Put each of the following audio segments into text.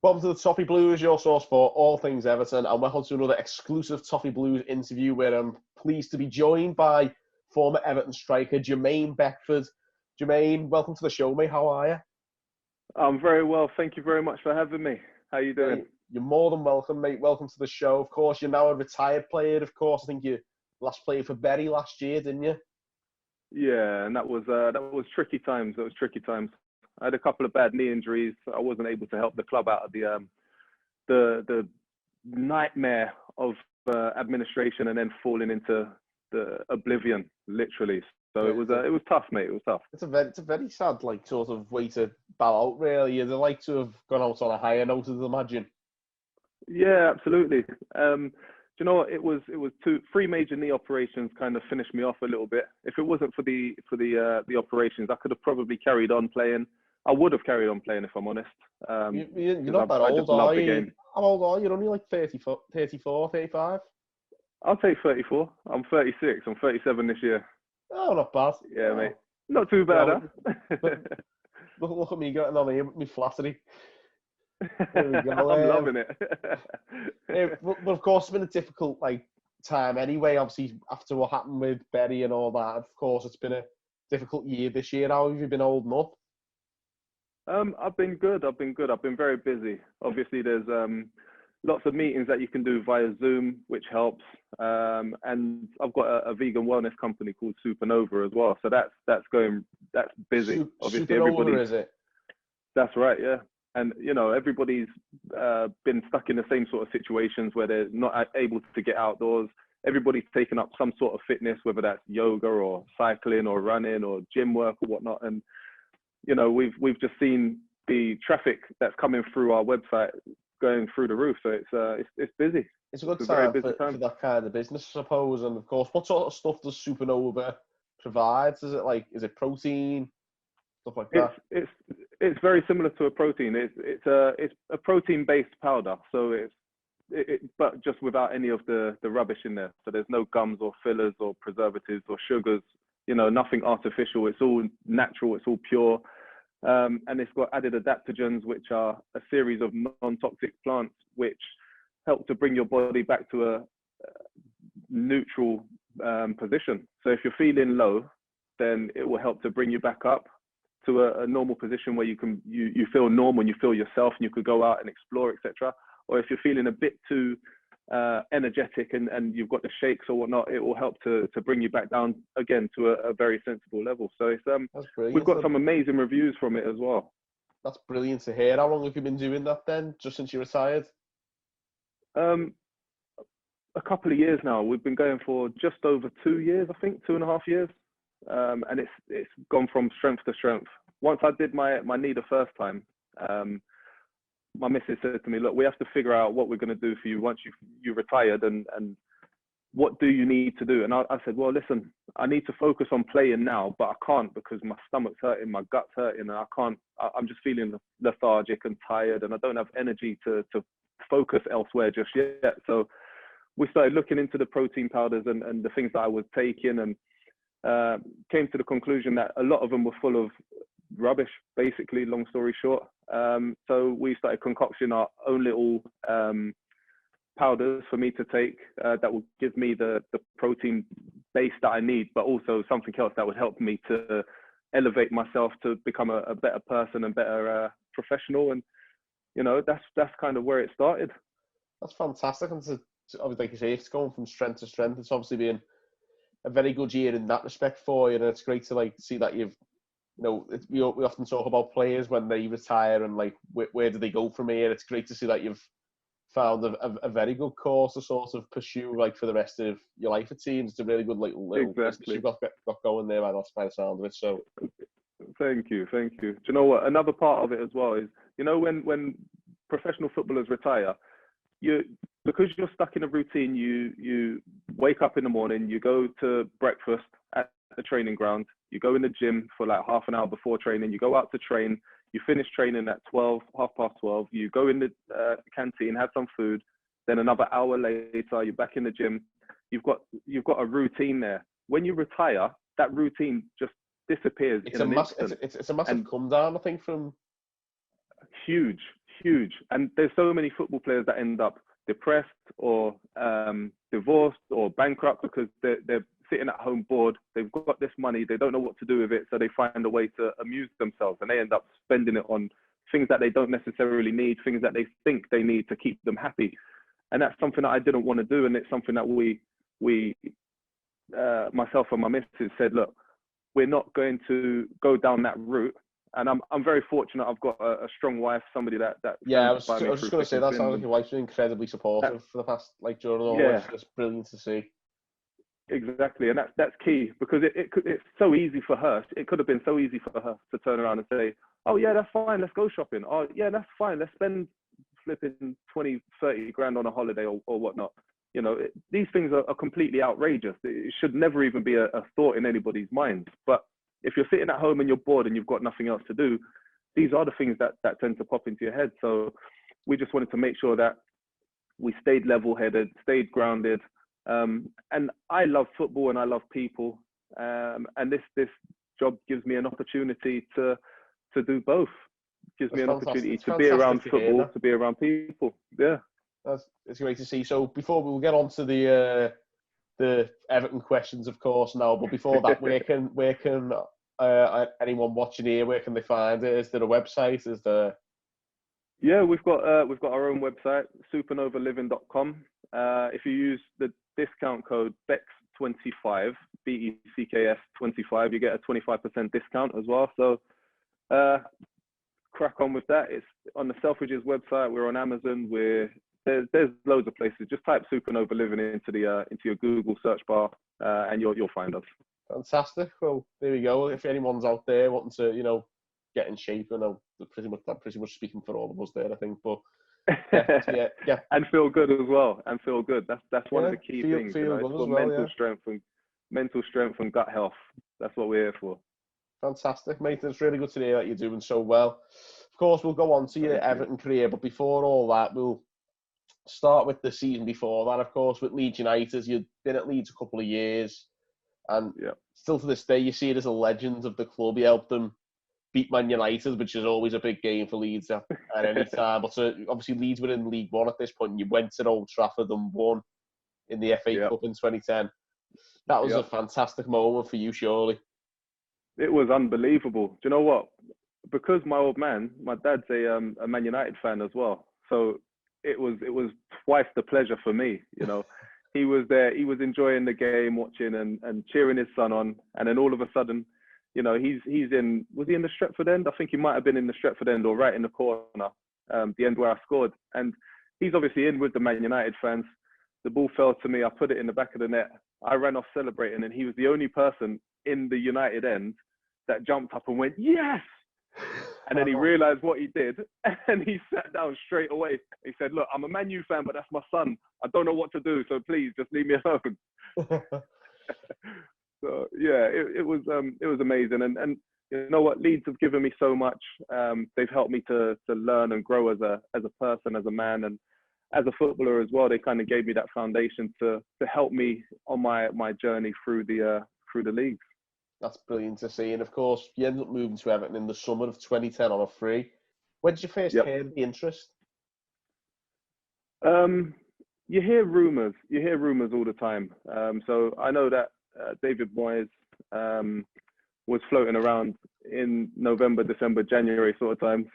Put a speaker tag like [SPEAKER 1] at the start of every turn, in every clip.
[SPEAKER 1] Welcome to the Toffee Blues, your source for all things Everton, and welcome to another exclusive Toffee Blues interview where I'm pleased to be joined by former Everton striker Jermaine Beckford. Jermaine, welcome to the show, mate. How are you?
[SPEAKER 2] I'm very well. Thank you very much for having me. How are you doing?
[SPEAKER 1] You're more than welcome, mate. Welcome to the show. Of course, you're now a retired player, of course. I think you last played for Bury last year, didn't you?
[SPEAKER 2] Yeah, and that was tricky times. That was tricky times. I had a couple of bad knee injuries. I wasn't able to help the club out of the nightmare of administration and then falling into the oblivion, literally. So it was tough, mate. It was tough.
[SPEAKER 1] It's a very sad sort of way to bow out, really. You'd like to have gone out on a higher note, I'd imagine.
[SPEAKER 2] Yeah, absolutely. Do you know what? It was three major knee operations kind of finished me off a little bit. If it wasn't for the operations, I could have probably carried on playing. I would have carried on playing if I'm honest.
[SPEAKER 1] You're not that old, are you? How old are you? You're only like 34, 35?
[SPEAKER 2] I'll take 34. I'm 36. I'm 37 this year.
[SPEAKER 1] Oh, not bad.
[SPEAKER 2] Yeah, mate. Not too bad, huh?
[SPEAKER 1] Look at me getting on here with me flattery. There we go.
[SPEAKER 2] I'm loving it.
[SPEAKER 1] But of course, it's been a difficult time anyway. Obviously, after what happened with Bury and all that, of course, it's been a difficult year this year. How have you been holding up?
[SPEAKER 2] I've been good. I've been very busy. Obviously, there's lots of meetings that you can do via Zoom, which helps. And I've got a vegan wellness company called Supernova as well. So that's busy. Obviously,
[SPEAKER 1] Supernova, is it?
[SPEAKER 2] That's right, yeah. And everybody's been stuck in the same sort of situations where they're not able to get outdoors. Everybody's taken up some sort of fitness, whether that's yoga or cycling or running or gym work or whatnot. And we've just seen the traffic that's coming through our website going through the roof. So it's busy.
[SPEAKER 1] It's a good time for that kind of business, I suppose. And of course, what sort of stuff does Supernova provide? Is it protein, stuff like that?
[SPEAKER 2] It's very similar to a protein. It's a protein-based powder. So but just without any of the rubbish in there. So there's no gums or fillers or preservatives or sugars. Nothing artificial. It's all natural. It's all pure. And it's got added adaptogens, which are a series of non-toxic plants which help to bring your body back to a neutral position. So if you're feeling low, then it will help to bring you back up to a normal position where you feel normal and you feel yourself and you could go out and explore, etc. Or if you're feeling a bit too energetic and you've got the shakes or whatnot, it will help to bring you back down again to a very sensible level. So it's we've got some amazing reviews from it as well.
[SPEAKER 1] That's brilliant to hear. How long have you been doing that then, just since you retired?
[SPEAKER 2] A couple of years now. We've been going for just over 2 years, I think, 2.5 years. And it's gone from strength to strength. Once I did my knee the first time, my missus said to me, look, we have to figure out what we're going to do for you once you retired and what do you need to do? And I said, well, listen, I need to focus on playing now, but I can't because my stomach's hurting, my gut's hurting, and I'm just feeling lethargic and tired and I don't have energy to focus elsewhere just yet. So we started looking into the protein powders and the things that I was taking and came to the conclusion that a lot of them were full of rubbish, basically, long story short. So we started concocting our own little powders for me to take that will give me the protein base that I need, but also something else that would help me to elevate myself to become a better person and better professional. And that's kind of where it started.
[SPEAKER 1] That's fantastic. And like you say, it's going from strength to strength. It's obviously been a very good year in that respect for you, and it's great to see that you've we often talk about players when they retire and where do they go from here. It's great to see that you've found a very good course to sort of pursue for the rest of your life. It seems it's a really good little business you've got going there, man. That's by the sound of it. So
[SPEAKER 2] thank you. Do you know what? Another part of it as well is when professional footballers retire, because you're stuck in a routine, you wake up in the morning, you go to breakfast at the training ground, you go in the gym for half an hour before training, you go out to train, you finish training at 12:30, you go in the canteen, have some food, then another hour later, you're back in the gym. You've got a routine there. When you retire, that routine just disappears. It's a massive
[SPEAKER 1] come down, I think, from
[SPEAKER 2] huge huge. And there's so many football players that end up depressed or divorced or bankrupt because they're sitting at home bored. They've got this money, they don't know what to do with it, so they find a way to amuse themselves, and they end up spending it on things that they don't necessarily need, things that they think they need to keep them happy. And that's something that I didn't want to do, and it's something that we myself and my missus said, look, we're not going to go down that route. And I'm very fortunate. I've got a strong wife, somebody that
[SPEAKER 1] yeah. I was just going to say that sounds like your wife's been incredibly supportive for the past, like, during all this. It's brilliant to see.
[SPEAKER 2] Exactly, and that's key, because it's so easy for her. It could have been so easy for her to turn around and say, oh yeah, that's fine, let's go shopping. Oh yeah, that's fine, let's spend flipping 20, 30 grand on a holiday or whatnot. You know, these things are completely outrageous. It should never even be a thought in anybody's mind. But if you're sitting at home and you're bored and you've got nothing else to do, these are the things that tend to pop into your head. So we just wanted to make sure that we stayed level-headed, stayed grounded. And I love football and I love people. And this job gives me an opportunity to do both. Gives me an opportunity to be around football, to be around people. Yeah.
[SPEAKER 1] It's great to see. So before we'll get on to the Everton questions, of course, now, but before that, where can anyone watching here, where can they find it? Is there a website? Is there?
[SPEAKER 2] Yeah, we've got our own website, supernovaliving.com. If you use the discount code BECKS25, BECKS 25, you get a 25% discount as well. So crack on with that. It's on the Selfridges website. We're on Amazon. There's loads of places. Just type Supernova Living into your Google search bar, and you'll find us.
[SPEAKER 1] Fantastic. Well, there we go. If anyone's out there wanting to, get in shape, I'm pretty much speaking for all of us there, I think. But yeah.
[SPEAKER 2] And feel good as well. And feel good. That's one of the key things.
[SPEAKER 1] Feel good as well,
[SPEAKER 2] mental strength and gut health. That's what we're here for.
[SPEAKER 1] Fantastic, mate. It's really good to hear that you're doing so well. Of course, we'll go on to your Everton career, but before all that, we'll start with the season before that, of course, with Leeds United. You've been at Leeds a couple of years, and still to this day, you see it as a legend of the club. You helped them beat Man United, which is always a big game for Leeds at any time. But obviously, Leeds were in League One at this point, and you went to Old Trafford and won in the FA Cup in 2010. That was a fantastic moment for you, surely.
[SPEAKER 2] It was unbelievable. Do you know what? Because my old man, my dad's a Man United fan as well, so it was twice the pleasure for me. He was there, he was enjoying the game, watching and cheering his son on, and then all of a sudden, was he in the Stretford end? I think he might have been in the Stretford end or right in the corner, the end where I scored. And he's obviously in with the Man United fans. The ball fell to me, I put it in the back of the net. I ran off celebrating, and he was the only person in the United end that jumped up and went, yes! And then he realised what he did, and he sat down straight away. He said, look, I'm a Man U fan, but that's my son. I don't know what to do, so please just leave me alone. So yeah, it was amazing. And you know what, Leeds have given me so much. They've helped me to learn and grow as a person, as a man, and as a footballer as well. They kind of gave me that foundation to help me on my journey through the leagues.
[SPEAKER 1] That's brilliant to see. And of course, you ended up moving to Everton in the summer of 2010 on a free. When did you first hear the interest?
[SPEAKER 2] You hear rumours all the time. So I know that David Moyes was floating around in November, December, January sort of times.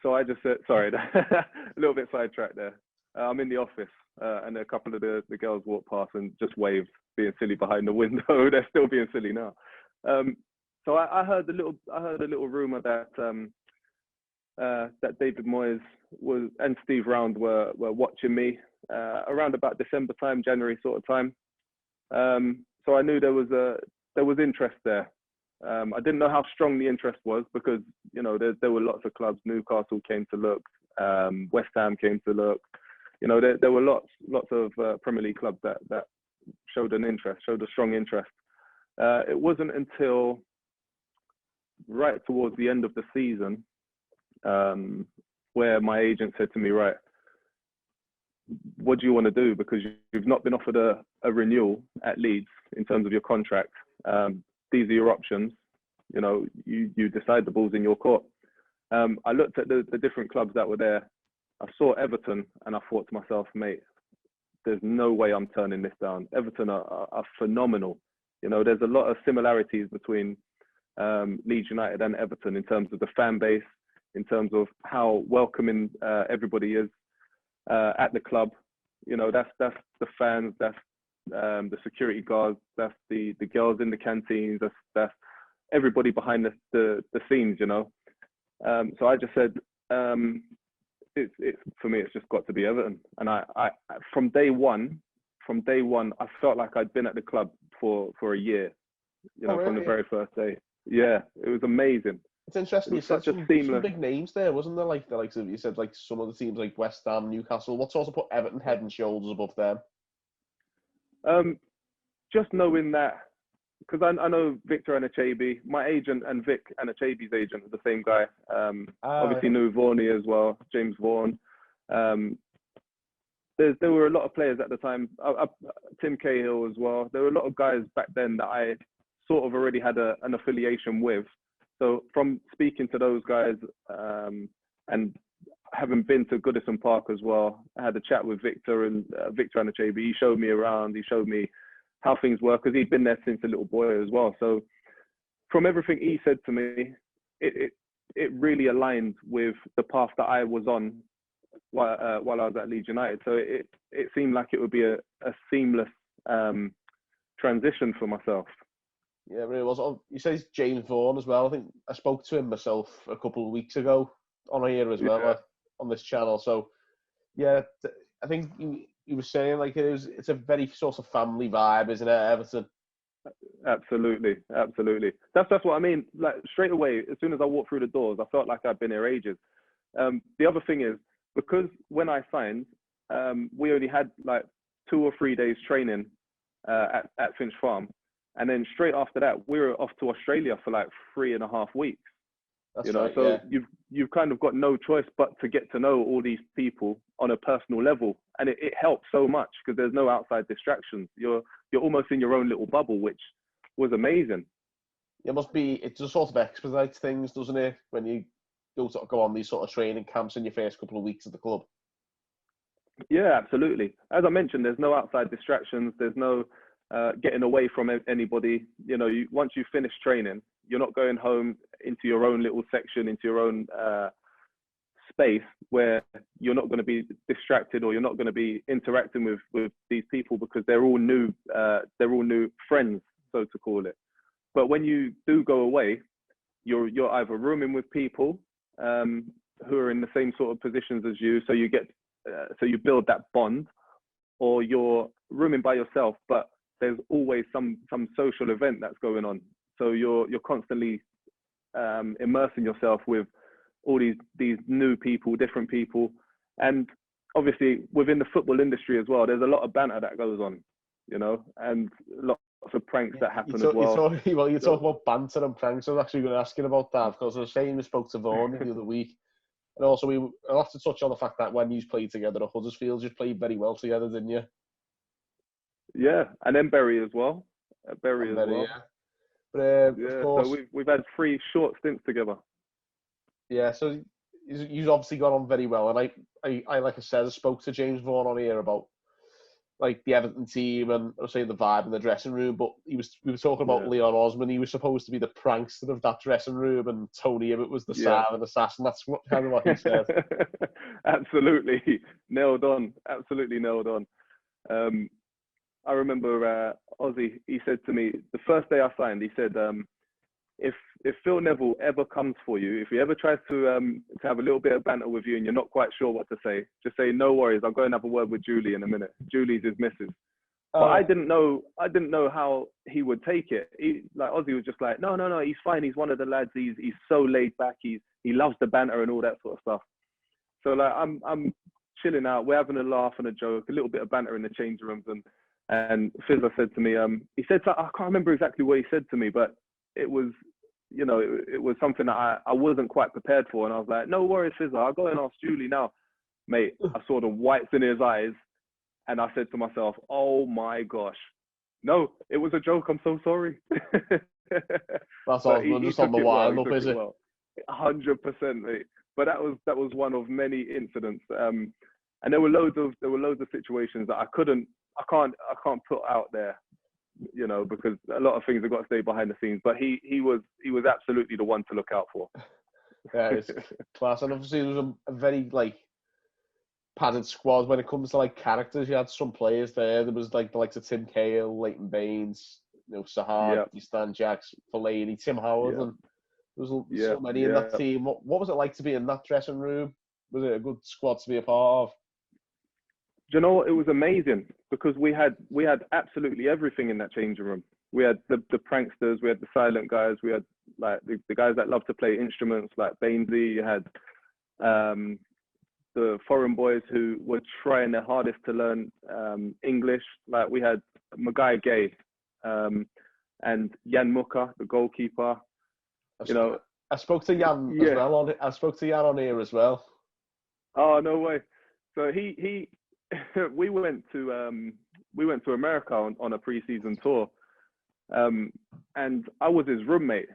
[SPEAKER 2] So I just said, sorry, a little bit sidetracked there. I'm in the office, and a couple of the girls walked past and just waved, being silly behind the window. They're still being silly now. So I heard a little rumor that that David Moyes and Steve Round were watching me around about December time, January sort of time. So I knew there was interest there. I didn't know how strong the interest was because there were lots of clubs. Newcastle came to look, West Ham came to look. There were lots of Premier League clubs that showed a strong interest. It wasn't until right towards the end of the season where my agent said to me, right, what do you want to do? Because you've not been offered a renewal at Leeds in terms of your contract. These are your options. You decide, the ball's in your court. I looked at the different clubs that were there. I saw Everton, and I thought to myself, mate, there's no way I'm turning this down. Everton are phenomenal. You know, there's a lot of similarities between Leeds United and Everton in terms of the fan base, in terms of how welcoming everybody is at the club. You know, that's the fans, that's the security guards, that's the girls in the canteens, that's everybody behind the scenes. You know, so I just said, it's for me, it's just got to be Everton. And I from day one, I felt like I'd been at the club for a year. You know, from the very first day. Yeah, it was amazing.
[SPEAKER 1] It's interesting. You said some big names there, wasn't there? Like the likes of, you said, like some of the teams like West Ham, Newcastle. What sort of put Everton head and shoulders above them?
[SPEAKER 2] Just knowing that, because I know Victor Anachabi, my agent, and Vic Anachabi's agent are the same guy. Obviously knew Vaughan as well, James Vaughan. There were a lot of players at the time. Tim Cahill as well. There were a lot of guys back then that I sort of already had an affiliation with. So from speaking to those guys and having been to Goodison Park as well, I had a chat with Victor and Victor Anachabi. He showed me around. He showed me how things were, because he'd been there since a little boy as well. So from everything he said to me, it really aligned with the path that I was on while I was at Leeds United. So it seemed like it would be a seamless transition for myself.
[SPEAKER 1] Yeah, it really was. You said James Vaughan as well. I think I spoke to him myself a couple of weeks ago on here as well, on this channel. So yeah, I think he was saying like it's a very sort of family vibe, isn't it, Everton?
[SPEAKER 2] Absolutely. That's what I mean. Like straight away, as soon as I walked through the doors, I felt like I'd been here ages. The other thing is, because when I signed, we only had like 2 or 3 days training at Finch Farm. And then straight after that, we were off to Australia for like 3.5 weeks.
[SPEAKER 1] That's
[SPEAKER 2] you know,
[SPEAKER 1] right,
[SPEAKER 2] so
[SPEAKER 1] yeah.
[SPEAKER 2] you've kind of got no choice but to get to know all these people on a personal level, and it helps so much because there's no outside distractions. You're almost in your own little bubble, which was amazing.
[SPEAKER 1] It just sort of expedites things, doesn't it, when you go on these sort of training camps in your first couple of weeks at the club?
[SPEAKER 2] Yeah, absolutely. As I mentioned, there's no outside distractions. There's no getting away from anybody. You know, once you finish training, you're not going home into your own little section, into your own space where you're not going to be distracted, or you're not going to be interacting with these people, because they're all new friends, so to call it. But when you do go away, you're either rooming with people who are in the same sort of positions as you, so you build that bond, or you're rooming by yourself, but there's always some social event that's going on. So you're constantly immersing yourself with all these new people, different people. And obviously within the football industry as well, there's a lot of banter that goes on, you know, and lots of pranks that happen as well.
[SPEAKER 1] You talk about banter and pranks. I was actually going to ask you about that, because I was saying we spoke to Vaughan the other week. And also I'll have to touch on the fact that when you played together at Huddersfield, you played very well together, didn't you?
[SPEAKER 2] Yeah, and then Bury as well.
[SPEAKER 1] Yeah. But of course,
[SPEAKER 2] so we've had 3 short stints together.
[SPEAKER 1] Yeah, so you've obviously got on very well, and I like I said, I spoke to James Vaughan on here about like the Everton team and I was saying the vibe in the dressing room. But we were talking about Leon Osman. He was supposed to be the prankster of that dressing room, and Tony Ibbott was the silent assassin. That's kind of what he said.
[SPEAKER 2] Absolutely nailed on. Absolutely nailed on. I remember Ozzy, he said to me, the first day I signed, he said, if Phil Neville ever comes for you, if he ever tries to have a little bit of banter with you and you're not quite sure what to say, just say, no worries, I'll go and have a word with Julie in a minute. Julie's his missus. But I didn't know how he would take it. Ozzy was just like, no, he's fine. He's one of the lads. He's so laid back. He loves the banter and all that sort of stuff. So like, I'm chilling out. We're having a laugh and a joke, a little bit of banter in the change rooms. And Fizzler said to me, he said, I can't remember exactly what he said to me, but it was, you know, it was something that I wasn't quite prepared for. And I was like, no worries, Fizzler, I'll go and ask Julie now. Mate, I saw the whites in his eyes and I said to myself, oh my gosh, no, it was a joke. I'm so sorry.
[SPEAKER 1] That's all. Just on the wind up, is it? Well.
[SPEAKER 2] 100%, mate. But that was one of many incidents. And there were loads of situations that I can't put out there, you know, because a lot of things have got to stay behind the scenes. But he was absolutely the one to look out for.
[SPEAKER 1] Yeah, it's class. And obviously there was a very like padded squad when it comes to like characters. You had some players there. There was like the likes of Tim Cahill, Leighton Baines, you know, Sahar, Stan Jacks, Fellaini, Tim Howard, and there was so many in that team. What was it like to be in that dressing room? Was it a good squad to be a part of?
[SPEAKER 2] Do you know what? It was amazing because we had absolutely everything in that changing room. We had the pranksters, we had the silent guys, we had like the guys that love to play instruments like Bainesy. You had the foreign boys who were trying their hardest to learn English. Like we had Magai Gay and Jan Muka, the goalkeeper. You know,
[SPEAKER 1] I spoke to Jan as well. I spoke to Jan on here as well.
[SPEAKER 2] Oh no way! So he we went to America on a pre-season tour, and I was his roommate.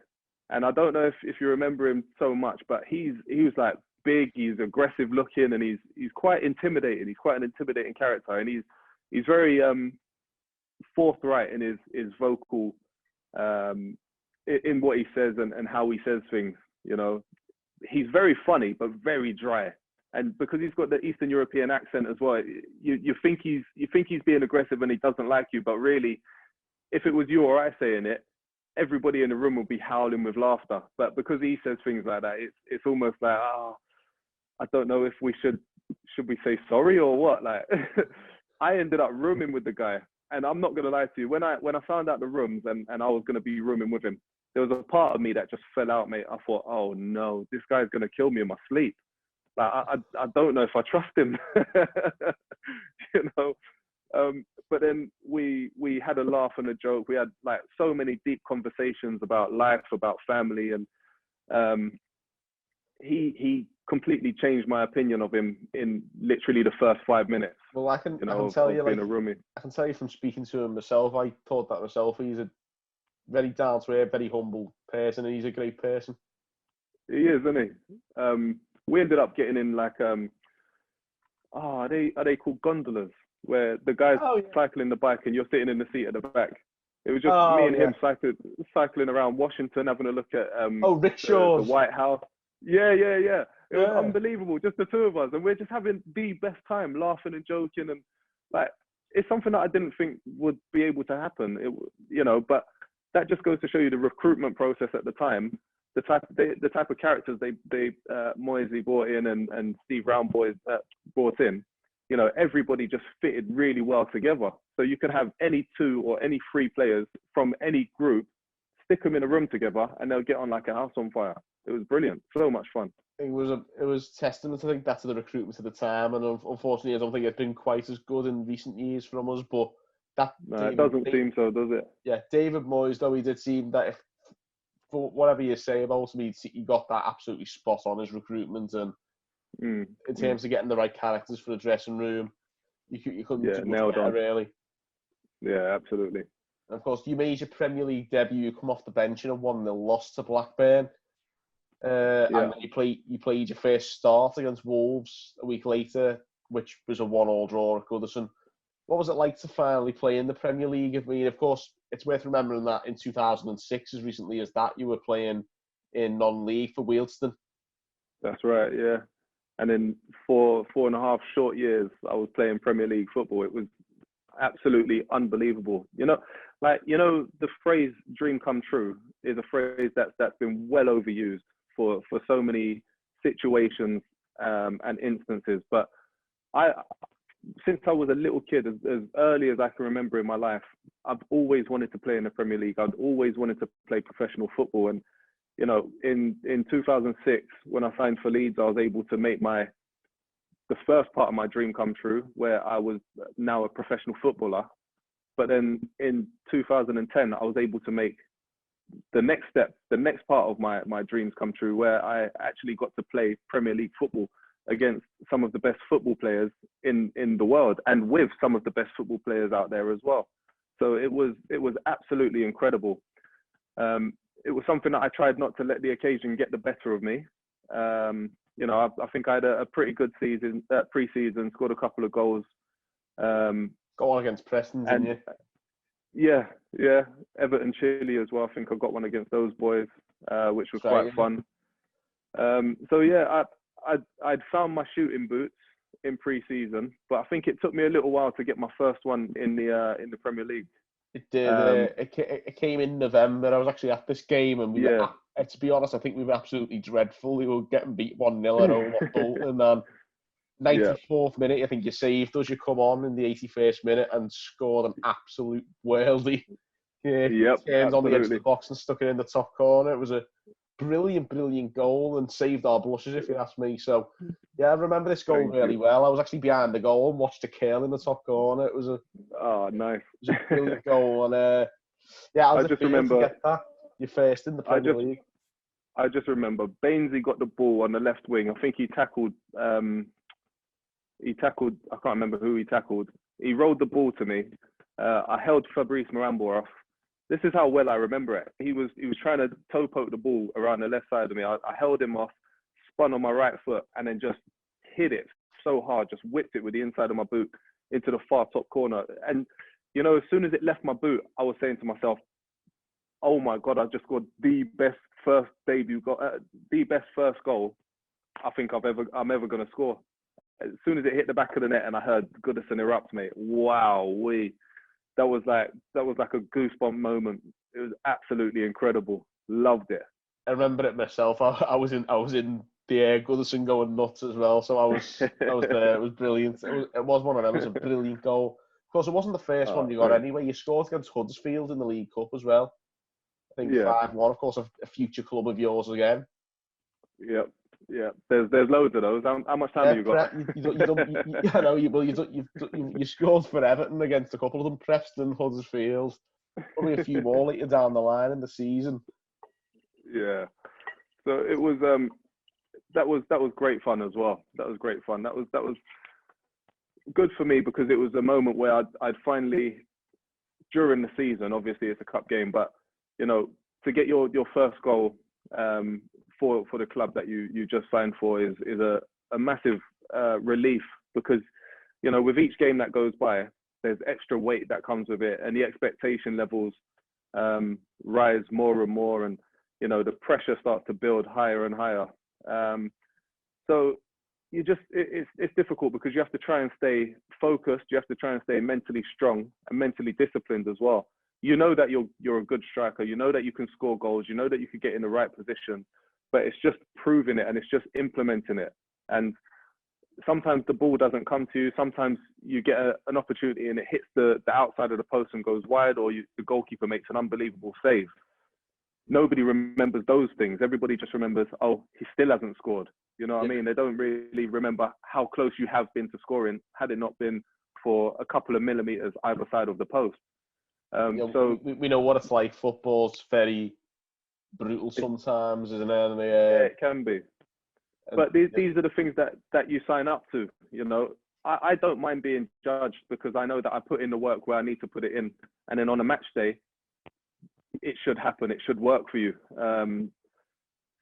[SPEAKER 2] And I don't know if you remember him so much, but he was like big, he's aggressive looking, and he's quite intimidating. He's quite an intimidating character, and he's very forthright in his vocal in what he says and how he says things. You know, he's very funny but very dry. And because he's got the Eastern European accent as well, you think he's being aggressive and he doesn't like you, but really, if it was you or I saying it, everybody in the room would be howling with laughter. But because he says things like that, it's almost like, I don't know if we should we say sorry or what? Like, I ended up rooming with the guy, and I'm not gonna lie to you. When I found out the rooms and I was gonna be rooming with him, there was a part of me that just fell out, mate. I thought, oh no, this guy's gonna kill me in my sleep. Like, I don't know if I trust him, you know. But then we had a laugh and a joke. We had like so many deep conversations about life, about family, and he completely changed my opinion of him in literally the first 5 minutes.
[SPEAKER 1] Well, I can tell you, like, I can tell you from speaking to him myself. I thought that myself. He's a very down to earth, very humble person, and he's a great person.
[SPEAKER 2] He is, isn't he? We ended up getting in like are they called gondolas, where the guy's cycling the bike and you're sitting in the seat at the back. It was just me and him cycling around Washington, having a look at
[SPEAKER 1] rickshaws,
[SPEAKER 2] the White House. Yeah. It was unbelievable, just the two of us, and we're just having the best time, laughing and joking, and like it's something that I didn't think would be able to happen. You know, but that just goes to show you the recruitment process at the time. The type of characters they Moisey brought in and Steve Roundboy brought in, you know, everybody just fitted really well together. So you could have any two or any three players from any group, stick them in a room together, and they'll get on like a house on fire. It was brilliant, so much fun.
[SPEAKER 1] It was testament, I think, that to the recruitment at the time, and unfortunately, I don't think it's been quite as good in recent years from us. But it doesn't
[SPEAKER 2] seem so, does it?
[SPEAKER 1] Yeah, David Moyes, though, he did seem that if, for whatever you say about him, he got that absolutely spot on his recruitment, and in terms of getting the right characters for the dressing room, you couldn't do much better, really.
[SPEAKER 2] Yeah, absolutely.
[SPEAKER 1] And of course, you made your Premier League debut. You come off the bench in a 1-0 loss to Blackburn, and then you played your first start against Wolves a week later, which was a 1-1 draw at Goodison. What was it like to finally play in the Premier League? I mean, of course, it's worth remembering that in 2006, as recently as that, you were playing in non-league for Wealdstone.
[SPEAKER 2] That's right, yeah. And in four and a half short years, I was playing Premier League football. It was absolutely unbelievable. You know, the phrase "dream come true" is a phrase that's been well overused for so many situations and instances. But since I was a little kid, as early as I can remember in my life, I've always wanted to play in the Premier League. I'd always wanted to play professional football. And, you know, in 2006, when I signed for Leeds, I was able to make the first part of my dream come true, where I was now a professional footballer. But then in 2010, I was able to make the next step, the next part of my dreams come true, where I actually got to play Premier League football against some of the best football players in the world, and with some of the best football players out there as well. So it was absolutely incredible. it was something that I tried not to let the occasion get the better of me. You know, I think I had a pretty good season, pre-season, scored a couple of goals.
[SPEAKER 1] Go on against Preston, didn't you?
[SPEAKER 2] Yeah. Everton, Chile as well. I think I got one against those boys, which was quite fun. So yeah, I'd found my shooting boots in pre-season, but I think it took me a little while to get my first one in the Premier League.
[SPEAKER 1] It did. It came in November. I was actually at this game, and to be honest, I think we were absolutely dreadful. We were getting beat 1-0 at home at Bolton, and then 94th minute, I think you saved us. You come on in the 81st minute and scored an absolute worldie. Turns on the edge of the box and stuck it in the top corner. It was a brilliant goal and saved our blushes, if you ask me. So, yeah, I remember this goal really well. I was actually behind the goal and watched the curl in the top corner. It was
[SPEAKER 2] nice.
[SPEAKER 1] It was a brilliant goal. And I just remember to get that. You're first in the Premier League.
[SPEAKER 2] I just remember Bainesy got the ball on the left wing. I think he tackled. I can't remember who he tackled. He rolled the ball to me. I held Fabrice Marambor off. This is how well I remember it. He was trying to toe poke the ball around the left side of me. I held him off, spun on my right foot, and then just hit it so hard, just whipped it with the inside of my boot into the far top corner. And, you know, as soon as it left my boot, I was saying to myself, oh my God, I just scored the best first goal I think I'm ever going to score. As soon as it hit the back of the net and I heard Goodison erupt, mate, wow, that was like a goosebump moment. It was absolutely incredible. Loved it.
[SPEAKER 1] I remember it myself. I was in the air, Goodison going nuts as well. So I was there. It was brilliant. It was one of them. It was a brilliant goal. Of course, it wasn't the first one you got anyway. You scored against Huddersfield in the League Cup as well. I think 5-1. Of course, a future club of yours again.
[SPEAKER 2] Yep. Yeah, there's loads of those. How much time have you got?
[SPEAKER 1] You scored for Everton against a couple of them, Preston, Huddersfield, probably a few more later down the line in the season.
[SPEAKER 2] Yeah, so it was that was great fun as well. That was great fun. That was good for me because it was a moment where I'd finally, during the season, obviously it's a cup game, but you know, to get your first goal for the club that you just signed for is a massive relief because, you know, with each game that goes by, there's extra weight that comes with it and the expectation levels rise more and more and, you know, the pressure starts to build higher and higher. So it's difficult because you have to try and stay focused. You have to try and stay mentally strong and mentally disciplined as well. You know that you're a good striker. You know that you can score goals. You know that you could get in the right position. But it's just proving it and it's just implementing it. And sometimes the ball doesn't come to you. Sometimes you get an opportunity and it hits the outside of the post and goes wide, or the goalkeeper makes an unbelievable save. Nobody remembers those things. Everybody just remembers, oh, he still hasn't scored. You know what I mean? They don't really remember how close you have been to scoring had it not been for a couple of millimeters either side of the post.
[SPEAKER 1] So we know what it's like. Football's very brutal sometimes, isn't it? And
[SPEAKER 2] yeah, it can be. But these are the things that you sign up to. You know, I don't mind being judged because I know that I put in the work where I need to put it in, and then on a match day, it should happen. It should work for you.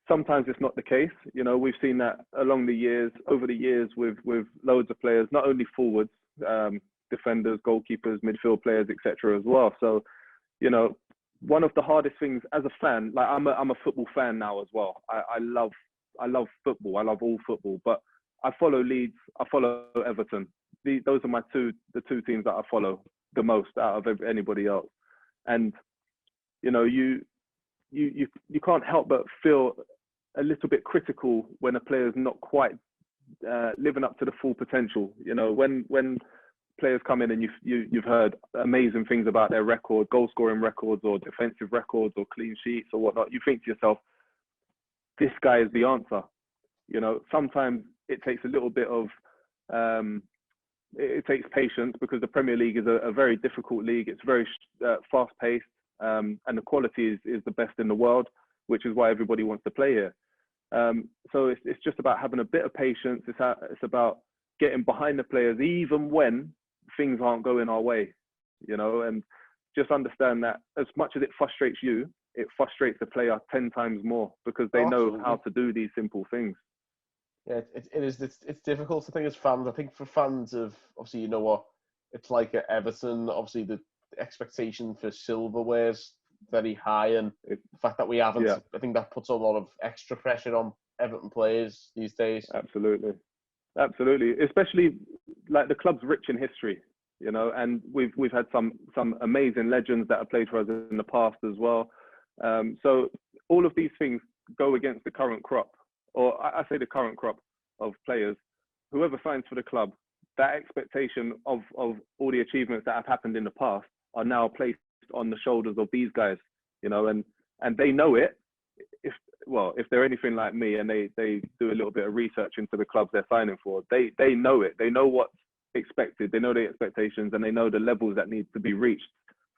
[SPEAKER 2] Sometimes it's not the case. You know, we've seen that over the years with loads of players, not only forwards, defenders, goalkeepers, midfield players, etc. as well. So, you know, one of the hardest things as a fan, like I'm a football fan now as well. I love football. I love all football, but I follow Leeds. I follow Everton. Those are the two teams that I follow the most out of anybody else. And you know, you can't help but feel a little bit critical when a player is not quite living up to the full potential. You know, when players come in and you've heard amazing things about their record, goal scoring records or defensive records or clean sheets or whatnot, you think to yourself, this guy is the answer. You know, sometimes it takes a little bit of, it takes patience because the Premier League is a very difficult league. It's very fast paced and the quality is the best in the world, which is why everybody wants to play here. So it's just about having a bit of patience. It's about getting behind the players, even when things aren't going our way, you know, and just understand that as much as it frustrates you, it frustrates the player 10 times more because they know how to do these simple things.
[SPEAKER 1] Yeah, it's difficult. I think as fans, I think for fans of, obviously, you know what it's like at Everton, obviously the expectation for silverware is very high, and the fact that we haven't, I think that puts a lot of extra pressure on Everton players these days.
[SPEAKER 2] Absolutely. Especially like the club's rich in history, you know, and we've had some amazing legends that have played for us in the past as well. So all of these things go against the current crop, or I say the current crop of players. Whoever signs for the club, that expectation of all the achievements that have happened in the past are now placed on the shoulders of these guys, you know, and they know it. If they're anything like me and they do a little bit of research into the clubs they're signing for, they know it. They know what's expected. They know the expectations, and they know the levels that need to be reached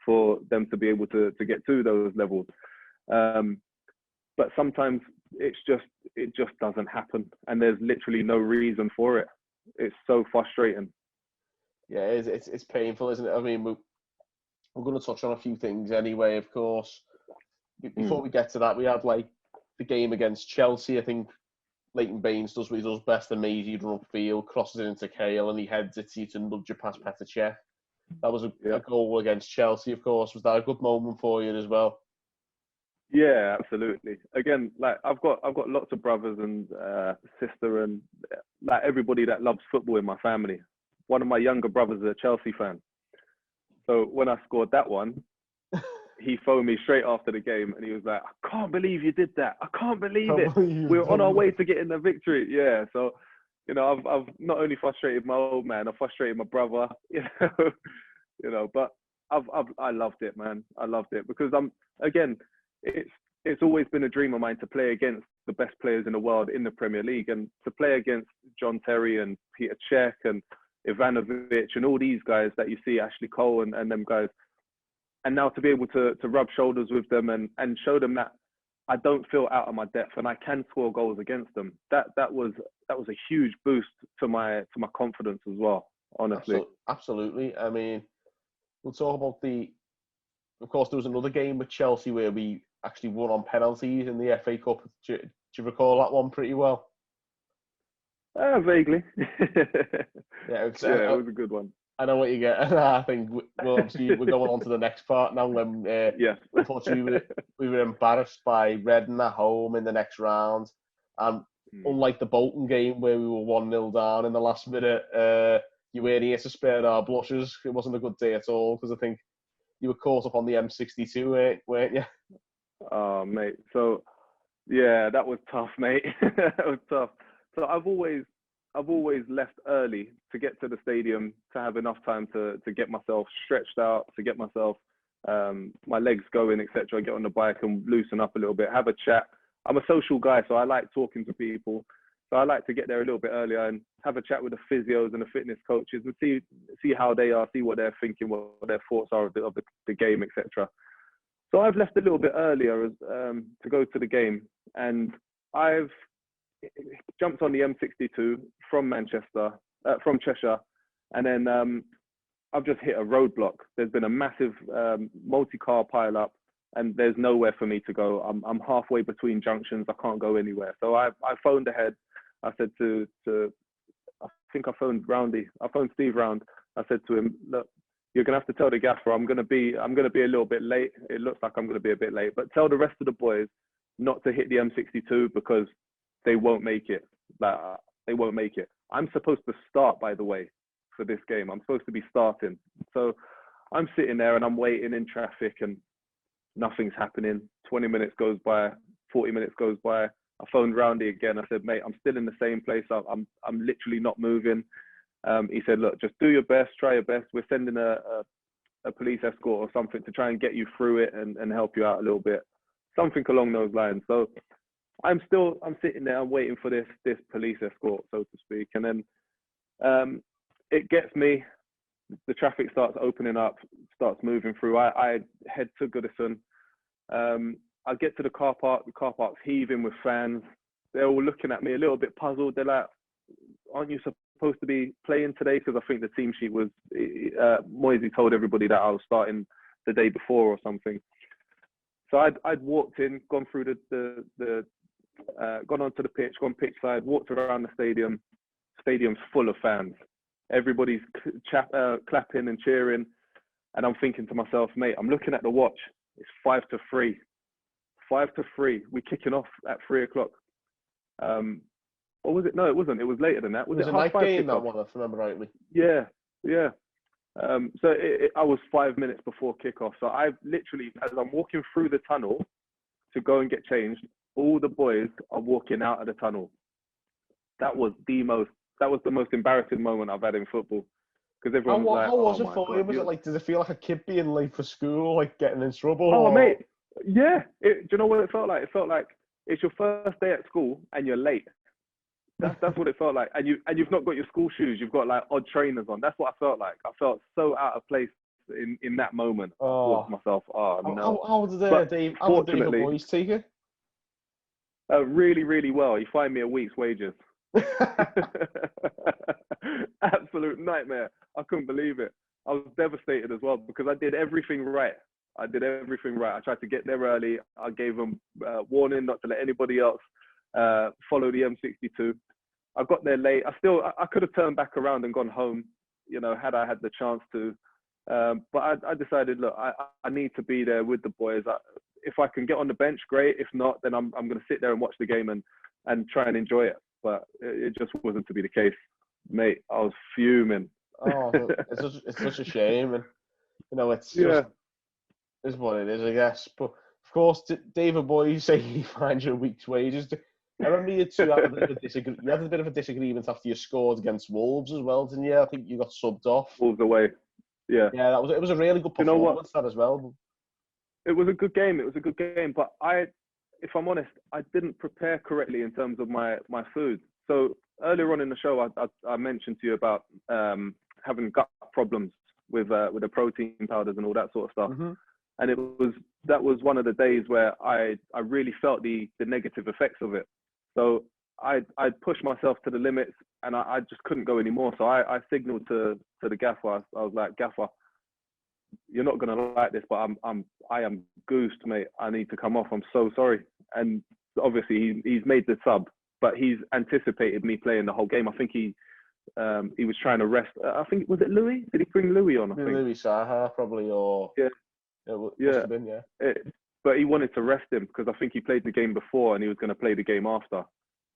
[SPEAKER 2] for them to be able to get to those levels. But sometimes it just doesn't happen, and there's literally no reason for it. It's so frustrating.
[SPEAKER 1] Yeah, it's painful, isn't it? I mean, we're going to touch on a few things anyway, of course. Before we get to that, we had like the game against Chelsea. I think Leighton Baines does what he does best, amazing run upfield, crosses it into Kale, and he heads it to nudge it past Petr Cech. That was a goal against Chelsea, of course. Was that a good moment for you as well?
[SPEAKER 2] Yeah, absolutely. Again, like I've got lots of brothers and sister, and like everybody that loves football in my family. One of my younger brothers is a Chelsea fan. So when I scored that one, he phoned me straight after the game, and he was like, "I can't believe you did that. I can't believe it. We're on our way to getting the victory." Yeah. So, you know, I've not only frustrated my old man, I've frustrated my brother. You know, but I loved it, man. I loved it because it's always been a dream of mine to play against the best players in the world in the Premier League, and to play against John Terry and Petr Cech and Ivanovic and all these guys that you see, Ashley Cole and them guys. And now to be able to rub shoulders with them and show them that I don't feel out of my depth and I can score goals against them. That was a huge boost to my confidence as well, honestly.
[SPEAKER 1] Absolutely. I mean, we'll talk about of course, there was another game with Chelsea where we actually won on penalties in the FA Cup. Do you recall that one pretty well?
[SPEAKER 2] Vaguely.
[SPEAKER 1] It
[SPEAKER 2] was a good one.
[SPEAKER 1] I know what you get. I think obviously we're going on to the next part now. When unfortunately we were embarrassed by Reading at home in the next round, and unlike the Bolton game where we were 1-0 down in the last minute, you weren't here to spare our blushes. It wasn't a good day at all because I think you were caught up on the M62, weren't you?
[SPEAKER 2] Oh, mate. So yeah, that was tough, mate. That was tough. So I've always left early to get to the stadium to have enough time to get myself stretched out, to get myself my legs going, etc. Get on the bike and loosen up a little bit, have a chat. I'm a social guy, so I like talking to people. So I like to get there a little bit earlier and have a chat with the physios and the fitness coaches and see how they are, see what they're thinking, what their thoughts are of the game, etc. So I've left a little bit earlier to go to the game, and I've jumped on the M62 from from Cheshire, and then I've just hit a roadblock. There's been a massive multi-car pile-up, and there's nowhere for me to go. I'm halfway between junctions. I can't go anywhere. So I phoned ahead. I said I think I phoned Roundy. I phoned Steve Round. I said to him, look, you're gonna have to tell the gaffer I'm gonna be a little bit late. It looks like I'm gonna be a bit late, but tell the rest of the boys not to hit the M62 because they won't make it. They won't make it. I'm supposed to start, by the way, for this game. I'm supposed to be starting. So I'm sitting there and I'm waiting in traffic and nothing's happening. 20 minutes goes by, 40 minutes goes by. I phoned Roundy again. I said, mate, I'm still in the same place. I'm literally not moving. He said, look, just do your best, try your best. We're sending a police escort or something to try and get you through it and help you out a little bit. Something along those lines. So I'm sitting there, I'm waiting for this police escort, so to speak. And then it gets me, the traffic starts opening up, starts moving through. I head to Goodison. I get to the car park's heaving with fans. They're all looking at me a little bit puzzled. They're like, aren't you supposed to be playing today? Because I think the team sheet was, Moisey told everybody that I was starting the day before or something. So I'd walked in, gone through gone onto the pitch, gone pitch side, walked around the stadium. Stadium's full of fans. Everybody's clapping and cheering. And I'm thinking to myself, mate, I'm looking at the watch. It's 5-3. 5-3. We're kicking off at 3 o'clock. Or was it? No, it wasn't. It was later than that.
[SPEAKER 1] Was it a night game, that one, if I remember rightly?
[SPEAKER 2] Yeah. So I was 5 minutes before kickoff. So I literally, as I'm walking through the tunnel to go and get changed, all the boys are walking out of the tunnel. That was the most embarrassing moment I've had in football. Because everyone was like,
[SPEAKER 1] how was it for
[SPEAKER 2] God,
[SPEAKER 1] you? Was it like, did it feel like a kid being late for school, like getting in trouble?
[SPEAKER 2] Oh, mate. Yeah. Do you know what it felt like? It felt like it's your first day at school and you're late. That's what it felt like. And you've not got your school shoes. You've got like odd trainers on. That's what I felt like. I felt so out of place in that moment. I thought to myself, oh no.
[SPEAKER 1] How did the boys take it?
[SPEAKER 2] Really, really well. He fined me a week's wages. Absolute nightmare. I couldn't believe it. I was devastated as well because I did everything right. I tried to get there early. I gave them warning not to let anybody else follow the M62. I got there late. I could have turned back around and gone home, you know, had I had the chance to. But I decided, look, I need to be there with the boys. If I can get on the bench, great. If not, then I'm going to sit there and watch the game and try and enjoy it. But it just wasn't to be the case, mate. I was fuming.
[SPEAKER 1] Oh, it's such a shame, and you know, it's what it is, I guess. But of course, David Boy, say he finds you a week's wages. I remember you two had a bit of a disagreement after you scored against Wolves as well, didn't you? I think you got subbed off.
[SPEAKER 2] Wolves away. Yeah.
[SPEAKER 1] Yeah, it was a really good performance, you know what? That as well.
[SPEAKER 2] It was a good game. But if I'm honest, I didn't prepare correctly in terms of my food. So earlier on in the show, I mentioned to you about having gut problems with the protein powders and all that sort of stuff. Mm-hmm. And that was one of the days where I really felt the negative effects of it. So I pushed myself to the limits, and I just couldn't go anymore. So I signaled to the gaffer. I was like, Gaffer, you're not gonna like this, but I am goosed, mate. I need to come off. I'm so sorry. And obviously he's made the sub, but he's anticipated me playing the whole game. I think he was trying to rest. I think, was it Louis? Did he bring Louis on? I think
[SPEAKER 1] Louis Saha probably, or
[SPEAKER 2] yeah.
[SPEAKER 1] Must have been, yeah.
[SPEAKER 2] But he wanted to rest him because I think he played the game before and he was going to play the game after.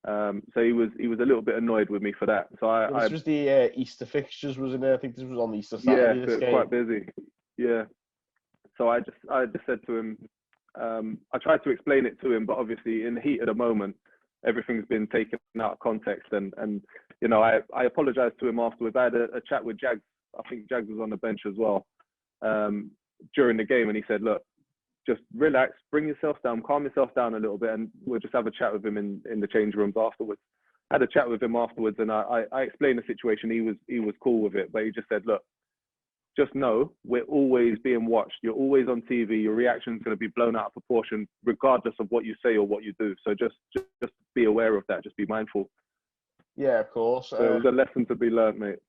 [SPEAKER 2] So he was a little bit annoyed with me for that. So
[SPEAKER 1] this was the Easter fixtures, wasn't it? I think this was on the Easter Saturday.
[SPEAKER 2] Yeah, so it's quite busy. Yeah. So I just said to him, I tried to explain it to him, but obviously in the heat of the moment, everything's been taken out of context. And you know, I apologized to him afterwards. I had a chat with Jags. I think Jags was on the bench as well during the game, and he said, look, just relax, bring yourself down, calm yourself down a little bit, and we'll just have a chat with him in the change rooms afterwards. I had a chat with him afterwards, and I explained the situation. He was cool with it, but he just said, look, just know we're always being watched. You're always on TV. Your reaction's going to be blown out of proportion, regardless of what you say or what you do. So just be aware of that. Just be mindful.
[SPEAKER 1] Yeah, of course.
[SPEAKER 2] So it was a lesson to be learned, mate.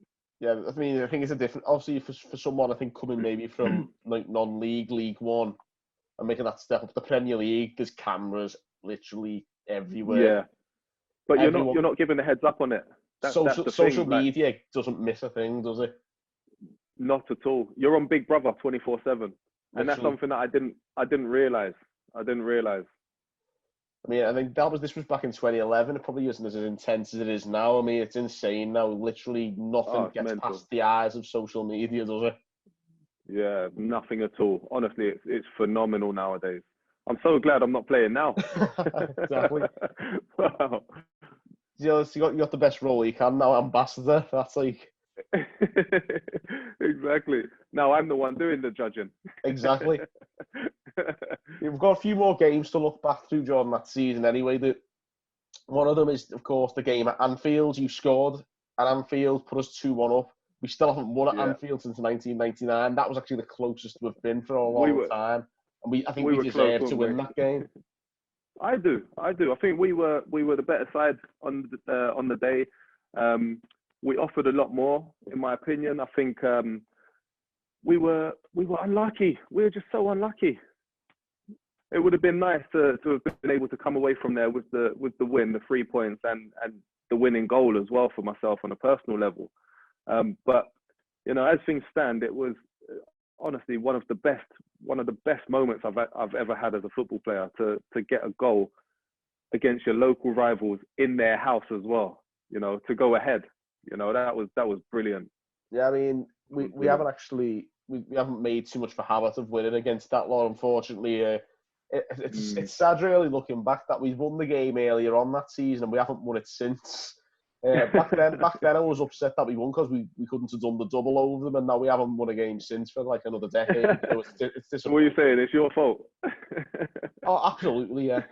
[SPEAKER 1] Yeah, I mean, I think it's a different. Obviously, for someone, I think coming maybe from like non-league, League One, and making that step up to the Premier League, there's cameras literally everywhere.
[SPEAKER 2] Yeah, but you're not giving a heads up on it.
[SPEAKER 1] Social media doesn't miss a thing, does it?
[SPEAKER 2] Not at all. You're on Big Brother 24/7, and that's something that I didn't realize. I
[SPEAKER 1] mean, I think this was back in 2011. It probably isn't as intense as it is now. I mean, it's insane now. Literally nothing gets mental past the eyes of social media, does it?
[SPEAKER 2] Yeah, nothing at all. Honestly, it's phenomenal nowadays. I'm so glad I'm not playing now.
[SPEAKER 1] Exactly.
[SPEAKER 2] Wow.
[SPEAKER 1] You know, you got the best role you can now, ambassador. That's like...
[SPEAKER 2] Exactly. Now I'm the one doing the judging.
[SPEAKER 1] Exactly. We've got a few more games to look back through, Jordan, that season anyway. One of them is, of course, the game at Anfield. You scored at Anfield, put us 2-1 up. We still haven't won at Anfield since 1999. That was actually the closest we've been for a long time. And I think we deserved to win that game.
[SPEAKER 2] I do. I think we were the better side on the day. We offered a lot more, in my opinion. I think we were unlucky. We were just so unlucky. it would have been nice to have been able to come away from there with the win, the 3 points, and the winning goal as well for myself on a personal level. But as things stand, it was honestly one of the best moments I've ever had as a football player, to get a goal against your local rivals in their house as well. To go ahead. That was brilliant.
[SPEAKER 1] Yeah, I mean, we haven't actually we haven't made too much of a habit of winning against that lot, unfortunately. It's sad, really, looking back, that we won the game earlier on that season and we haven't won it since. Back then I was upset that we won because we couldn't have done the double over them, and now we haven't won a game since for like another decade. It's
[SPEAKER 2] what are you saying? It's your fault?
[SPEAKER 1] Oh, absolutely, yeah.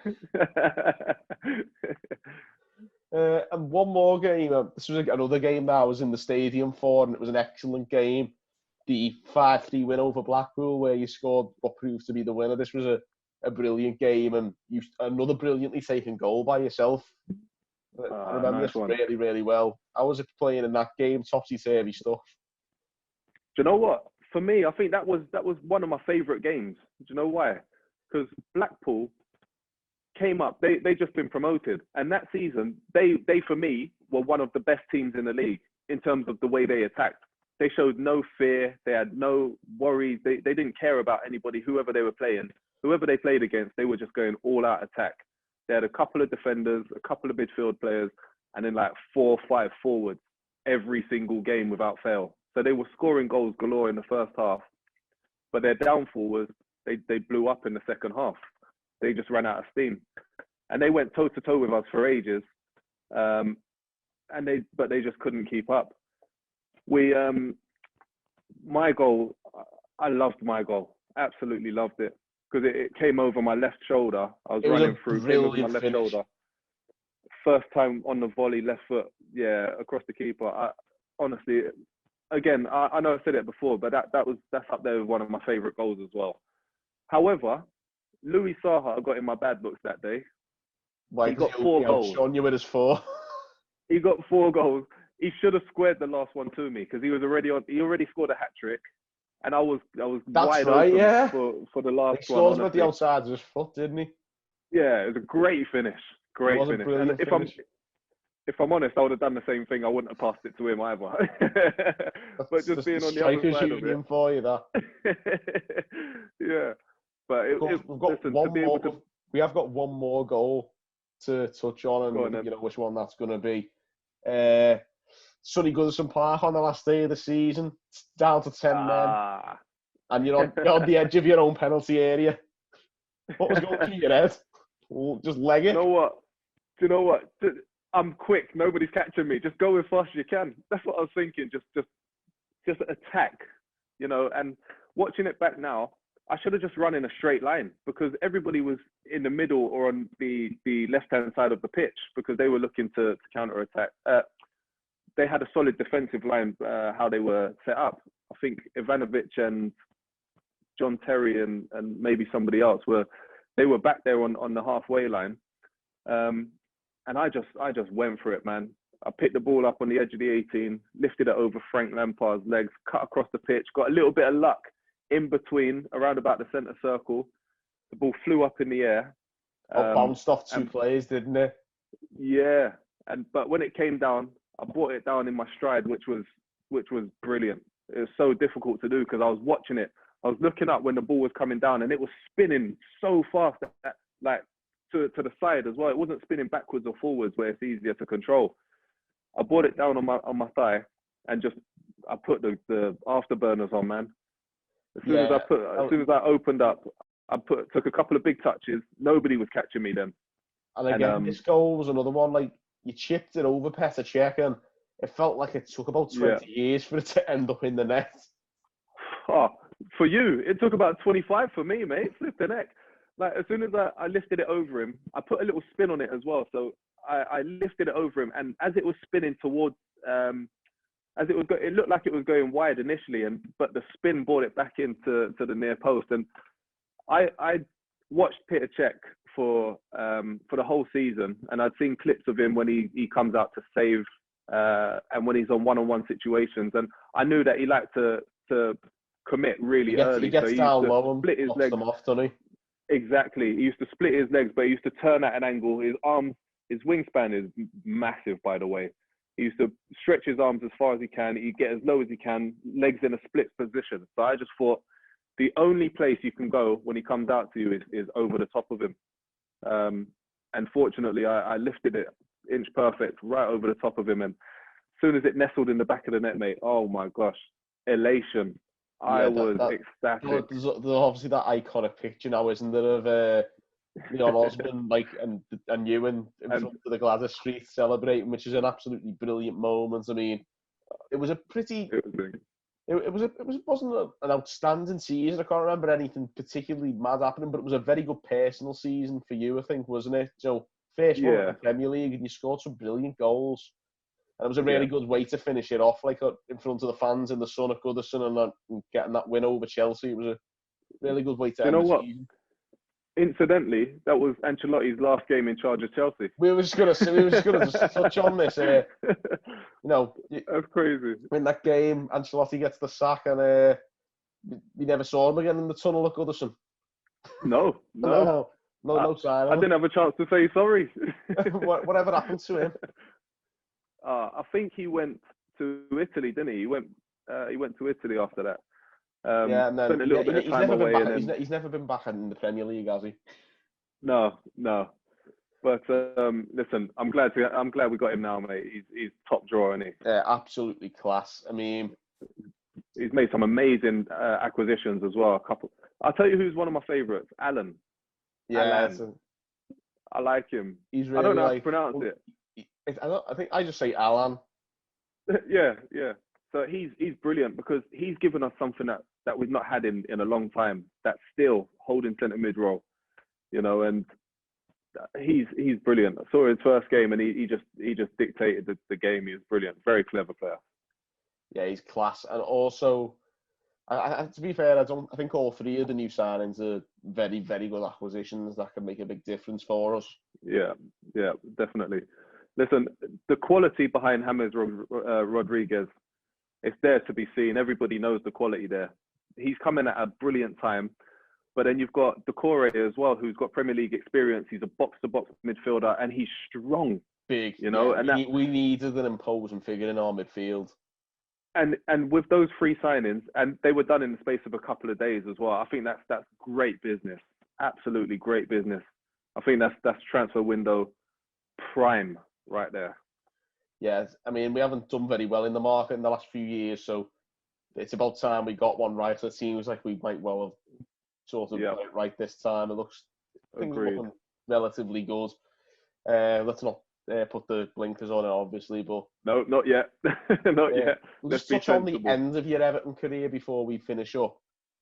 [SPEAKER 1] And one more game. This was another game that I was in the stadium for, and it was an excellent game. The 5-3 win over Blackpool, where you scored what proved to be the winner. This was a brilliant game, and another brilliantly taken goal by yourself. I remember this really, really well. I was playing in that game, topsy-turvy stuff.
[SPEAKER 2] Do you know what? For me, I think that was one of my favourite games. Do you know why? Because Blackpool came up. They just been promoted, and that season they for me were one of the best teams in the league in terms of the way they attacked. They showed no fear. They had no worries. They didn't care about anybody, whoever they were playing. Whoever they played against, they were just going all out attack. They had a couple of defenders, a couple of midfield players, and then like 4 or 5 forwards every single game without fail. So they were scoring goals galore in the first half, but their downfall was they blew up in the second half. They just ran out of steam, and they went toe to toe with us for ages, but they just couldn't keep up. My goal, I loved my goal, absolutely loved it, because it came over my left shoulder. I was running through, came over my left shoulder. First time on the volley, left foot, across the keeper. Honestly, again, I know I said it before, but that's up there with one of my favourite goals as well. However, Louis Saha got in my bad books that day. He got 4 goals.
[SPEAKER 1] Showing you with his 4.
[SPEAKER 2] He got 4 goals. He should have squared the last one to me, because he already scored a hat trick, and I was wide open for the last one. He
[SPEAKER 1] scores with the outside of his foot, didn't he?
[SPEAKER 2] Yeah, it was a great finish. Great finish. And if I'm honest, I would have done the same thing. I wouldn't have passed it to him either. But just being on the other side of it.
[SPEAKER 1] For you, that.
[SPEAKER 2] Yeah, but
[SPEAKER 1] we have got one more goal to touch on, and which one that's going to be. Sunny Goodison Park on the last day of the season, it's down to 10 men, and you're on the edge of your own penalty area. What was going through your head? Just leg it.
[SPEAKER 2] Do you know what? I'm quick. Nobody's catching me. Just go as fast as you can. That's what I was thinking. Just attack, And watching it back now, I should have just run in a straight line, because everybody was in the middle or on the left-hand side of the pitch, because they were looking to counter-attack. They had a solid defensive line, how they were set up. I think Ivanovic and John Terry and maybe somebody else were back there on the halfway line. And I just went for it, man. I picked the ball up on the edge of the 18, lifted it over Frank Lampard's legs, cut across the pitch, got a little bit of luck in between, around about the centre circle. The ball flew up in the air.
[SPEAKER 1] Bounced off 2 players, didn't it?
[SPEAKER 2] Yeah. But when it came down, I brought it down in my stride, which was brilliant. It was so difficult to do, because I was watching it. I was looking up when the ball was coming down, and it was spinning so fast that like to the side as well. It wasn't spinning backwards or forwards where it's easier to control. I brought it down on my thigh, and I put the afterburners on, man. As soon as I opened up, took a couple of big touches. Nobody was catching me then.
[SPEAKER 1] And again, this goal was another one. Like, you chipped it over Petr Cech, and it felt like it took about 20 years for it to end up in the net.
[SPEAKER 2] Oh, for you, it took about 25 for me, mate. Flip the neck. Like, as soon as I lifted it over him, I put a little spin on it as well. So I lifted it over him, and as it was spinning towards, it looked like it was going wide initially, but the spin brought it back into the near post. And I watched Petr Cech for the whole season, and I'd seen clips of him when he comes out to save, and when he's on one-on-one situations, and I knew that he liked to commit really early.
[SPEAKER 1] He gets down low and
[SPEAKER 2] split his legs.
[SPEAKER 1] Them off, doesn't he?
[SPEAKER 2] Exactly. He used to split his legs, but he used to turn at an angle. His arms, his wingspan is massive, by the way. He used to stretch his arms as far as he can. He'd get as low as he can, legs in a split position. So I just thought the only place you can go when he comes out to you is over the top of him. And fortunately, I lifted it inch perfect right over the top of him. And as soon as it nestled in the back of the net, mate, oh my gosh, elation. I was ecstatic.
[SPEAKER 1] There's obviously that iconic picture now, isn't there, of Leon Osman, like, and you in front of the Gladys Street celebrating, which is an absolutely brilliant moment. I mean, it was a pretty. It wasn't an outstanding season. I can't remember anything particularly mad happening, but it was a very good personal season for you, I think, wasn't it? So first one in the Premier League, and you scored some brilliant goals. And it was a really good way to finish it off, like in front of the fans in the sun at Goodison, and getting that win over Chelsea. It was a really good way to end the season.
[SPEAKER 2] Incidentally, that was Ancelotti's last game in charge of Chelsea.
[SPEAKER 1] We were just gonna just touch on this. You know,
[SPEAKER 2] that's crazy.
[SPEAKER 1] In that game, Ancelotti gets the sack, and we never saw him again in the tunnel at Goodison.
[SPEAKER 2] No
[SPEAKER 1] sign.
[SPEAKER 2] I didn't have a chance to say sorry.
[SPEAKER 1] Whatever happened to him?
[SPEAKER 2] I think he went to Italy, didn't he? He went to Italy after that.
[SPEAKER 1] And then
[SPEAKER 2] spent a little bit of time away.
[SPEAKER 1] He's never been back in the Premier League, has he?
[SPEAKER 2] No. But listen, I'm glad we got him now, mate. He's top drawer, isn't he?
[SPEAKER 1] Yeah, absolutely class. I mean,
[SPEAKER 2] he's made some amazing acquisitions as well. A couple. I'll tell you who's one of my favourites, Alan.
[SPEAKER 1] Yeah,
[SPEAKER 2] Alan. I like him.
[SPEAKER 1] He's really,
[SPEAKER 2] I don't know how to pronounce it.
[SPEAKER 1] I think I just say Alan.
[SPEAKER 2] Yeah. So he's brilliant because he's given us something that we've not had in a long time. That's still holding centre mid role, you know, and he's brilliant. I saw his first game and he just dictated the game. He was brilliant, very clever player.
[SPEAKER 1] Yeah, he's class. And also, to be fair, I think all three of the new signings are very, very good acquisitions that can make a big difference for us.
[SPEAKER 2] Yeah, definitely. Listen, the quality behind James Rodriguez, it's there to be seen. Everybody knows the quality there. He's coming at a brilliant time. But then you've got Decore as well, who's got Premier League experience. He's a box-to-box midfielder, and he's strong.
[SPEAKER 1] Big,
[SPEAKER 2] you know.
[SPEAKER 1] Yeah, and we needed an imposing figure in our midfield.
[SPEAKER 2] And with those three signings, and they were done in the space of a couple of days as well. I think that's great business. Absolutely great business. I think that's transfer window prime right there.
[SPEAKER 1] Yeah, I mean, we haven't done very well in the market in the last few years, so it's about time we got one right. It seems like we might well have sort of got it right this time. Things are looking relatively good. Let's not put the blinkers on it, obviously, but
[SPEAKER 2] no, not yet. Not yet.
[SPEAKER 1] We'll just touch on the end of your Everton career before we finish up.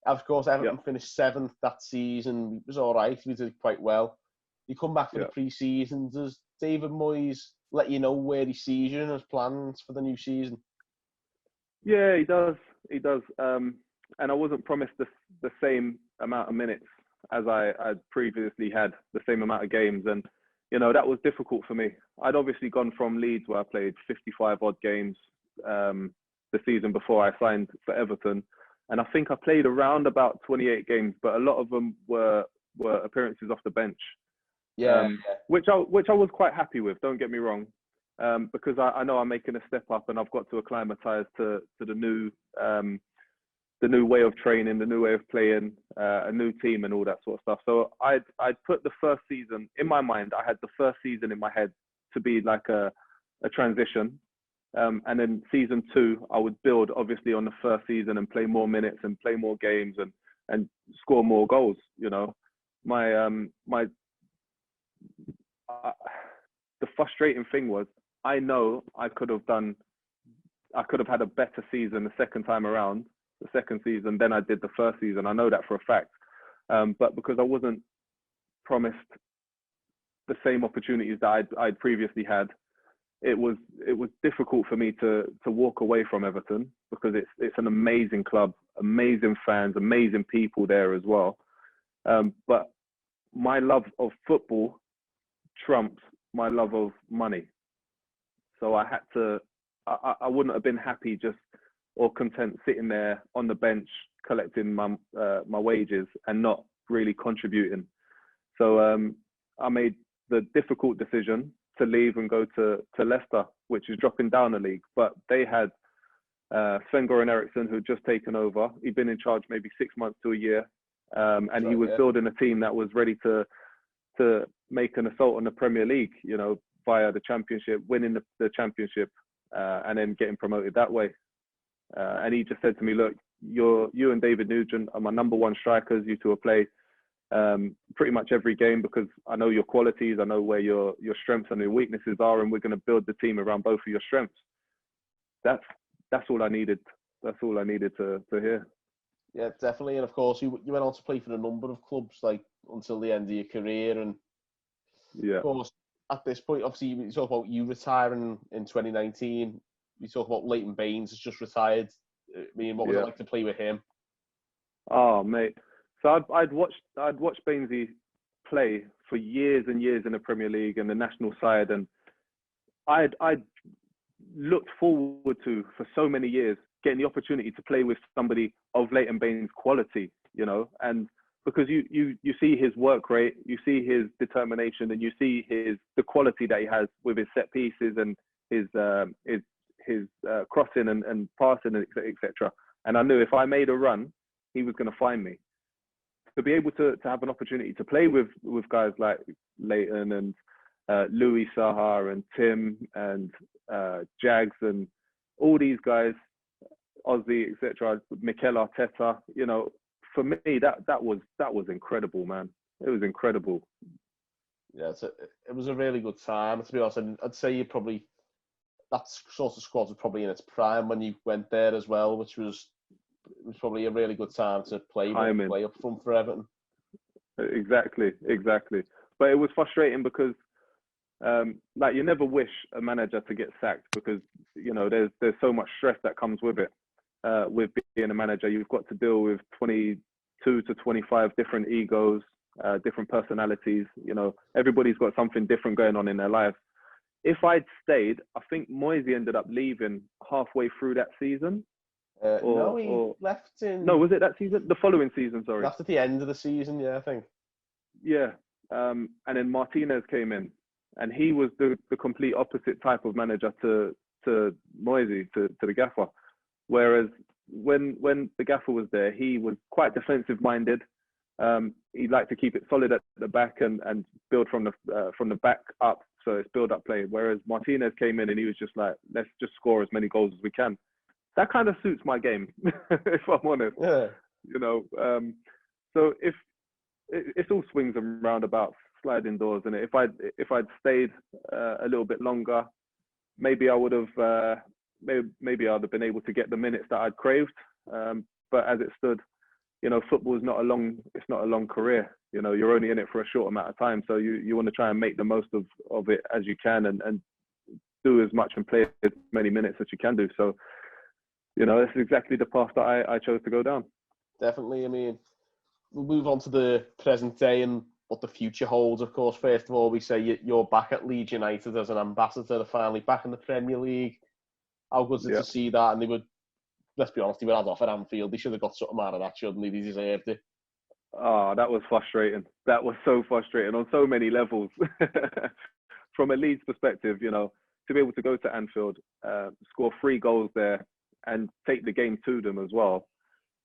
[SPEAKER 1] Of course, Everton finished 7th that season. It was all right. We did quite well. You come back for the pre-season. Does David Moyes let you know where he sees you and his plans for the new season?
[SPEAKER 2] Yeah, he does. And I wasn't promised the same amount of minutes as I previously had, the same amount of games. And, you know, that was difficult for me. I'd obviously gone from Leeds, where I played 55 odd games the season before I signed for Everton. And I think I played around about 28 games, but a lot of them were appearances off the bench. Which I was quite happy with, don't get me wrong, because I know I'm making a step up and I've got to acclimatise to the new way of training, the new way of playing, a new team and all that sort of stuff. So I'd put the first season, in my mind, I had the first season in my head to be like a transition. And then season 2, I would build obviously on the first season and play more minutes and play more games and score more goals, you know. The frustrating thing was, I know I could have had a better season the second time around, the second season, than I did the first season. I know that for a fact. But because I wasn't promised the same opportunities that I'd previously had, it was difficult for me to walk away from Everton, because it's an amazing club, amazing fans, amazing people there as well. But my love of football trumps my love of money. So I had to, I wouldn't have been happy just or content sitting there on the bench collecting my wages and not really contributing. So I made the difficult decision to leave and go to Leicester, which is dropping down a league. But they had Sven-Goran Eriksson, who'd just taken over. He'd been in charge maybe 6 months to a year. And he was building a team that was ready to make an assault on the Premier League, you know, via the Championship, winning the Championship, and then getting promoted that way. And he just said to me, look, you and David Nugent are my number one strikers. You two will play pretty much every game because I know your qualities, I know where your strengths and your weaknesses are, and we're going to build the team around both of your strengths. That's all I needed. That's all I needed to hear.
[SPEAKER 1] Yeah, definitely. And of course, you went on to play for a number of clubs, like until the end of your career. And of course, at this point, obviously, you talk about you retiring in 2019. You talk about Leighton Baines has just retired. I mean, what was it like to play with him?
[SPEAKER 2] Oh, mate. So I'd watched Bainesy play for years and years in the Premier League and the national side, and I'd looked forward to for so many years getting the opportunity to play with somebody of Leighton Baines' quality, you know, and because you see his work rate, you see his determination, and you see the quality that he has with his set pieces and his crossing and passing, etc. And I knew if I made a run, he was going to find me. To be able to have an opportunity to play with guys like Leighton and Louis Saha and Tim and Jags and all these guys, Ozzy, etc., Mikel Arteta, you know, for me that was incredible, man. It was incredible.
[SPEAKER 1] Yeah, it was a really good time. To be honest, I'd say that sort of squad was probably in its prime when you went there as well, which was probably a really good time to play up front for Everton.
[SPEAKER 2] Exactly. But it was frustrating because, like, you never wish a manager to get sacked because, you know, there's so much stress that comes with it. With being a manager, you've got to deal with 22 to 25 different egos, different personalities. You know, everybody's got something different going on in their life. If I'd stayed, I think Moisey ended up leaving halfway through that season.
[SPEAKER 1] He left in...
[SPEAKER 2] No, was it that season? The following season, sorry.
[SPEAKER 1] Left at the end of the season, yeah, I think.
[SPEAKER 2] Yeah. And then Martinez came in, and he was the complete opposite type of manager to Moisey, to the gaffer. Whereas when the gaffer was there, he was quite defensive-minded. He liked to keep it solid at the back and build from the back up, so it's build-up play. Whereas Martinez came in and he was just like, let's just score as many goals as we can. That kind of suits my game, if I'm honest.
[SPEAKER 1] Yeah.
[SPEAKER 2] You know, so if it's all swings and roundabouts, sliding doors, and if I'd stayed a little bit longer, maybe I would have maybe I'd have been able to get the minutes that I'd craved. But as it stood, you know, football is not a long career. You know, you're only in it for a short amount of time, so you want to try and make the most of it as you can and do as much and play as many minutes as you can do. So, you know, that's exactly the path that I chose to go down.
[SPEAKER 1] Definitely. I mean, we'll move on to the present day and what the future holds. Of course, first of all, we say you're back at Leeds United as an ambassador, finally back in the Premier League. How good is it to see that? And they would, let's be honest, they were had off at Anfield. They should have got something out of that, shouldn't they? They deserved it.
[SPEAKER 2] Oh, that was frustrating. That was so frustrating on so many levels. From a Leeds perspective, you know, to be able to go to Anfield, score 3 goals there, and take the game to them as well.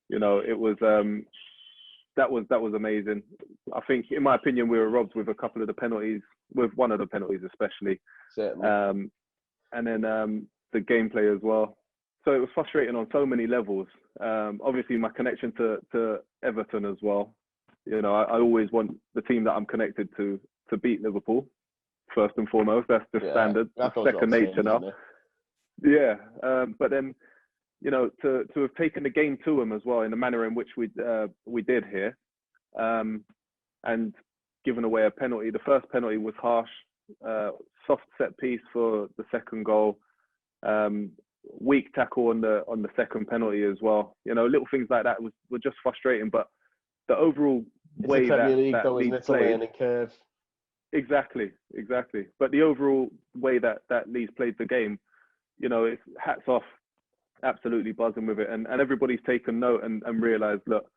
[SPEAKER 2] You know, it was that was amazing. I think, in my opinion, we were robbed with a couple of the penalties, with one of the penalties especially.
[SPEAKER 1] Certainly.
[SPEAKER 2] And then the gameplay as well. So it was frustrating on so many levels. Obviously, my connection to Everton as well. You know, I always want the team that I'm connected to beat Liverpool, first and foremost. That's the standard. That's second nature now. Yeah. But then, you know, to have taken the game to them as well in the manner in which we did here, and given away a penalty. The first penalty was harsh. Soft set piece for the second goal. Weak tackle on the second penalty as well. You know, little things like that were just frustrating. But the overall way that Leeds played, learning curve. Exactly. But the overall way that Leeds played the game, you know, it's hats off. Absolutely buzzing with it, and everybody's taken note and realised, look,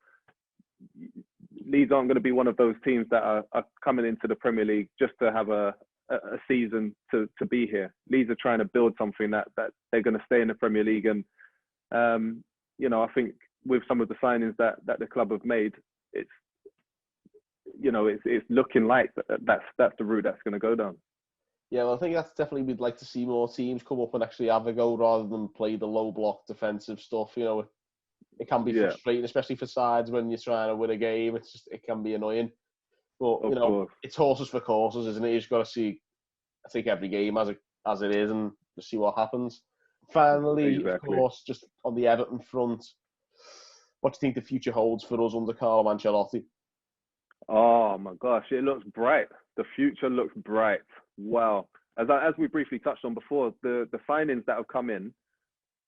[SPEAKER 2] Leeds aren't going to be one of those teams that are coming into the Premier League just to have a season to be here. Leeds are trying to build something that they're going to stay in the Premier League. And, you know, I think with some of the signings that the club have made, it's looking like that's the route that's going to go down.
[SPEAKER 1] Yeah, well, I think that's definitely, we'd like to see more teams come up and actually have a go rather than play the low block defensive stuff. You know, it can be frustrating, especially for sides when you're trying to win a game. It can be annoying. But, you know, it's horses for courses, isn't it? You just got to see, I think, every game as it is and just see what happens. Finally, of course, just on the Everton front, what do you think the future holds for us under Carlo Ancelotti?
[SPEAKER 2] Oh my gosh, it looks bright. The future looks bright. Wow. As we briefly touched on before, the signings that have come in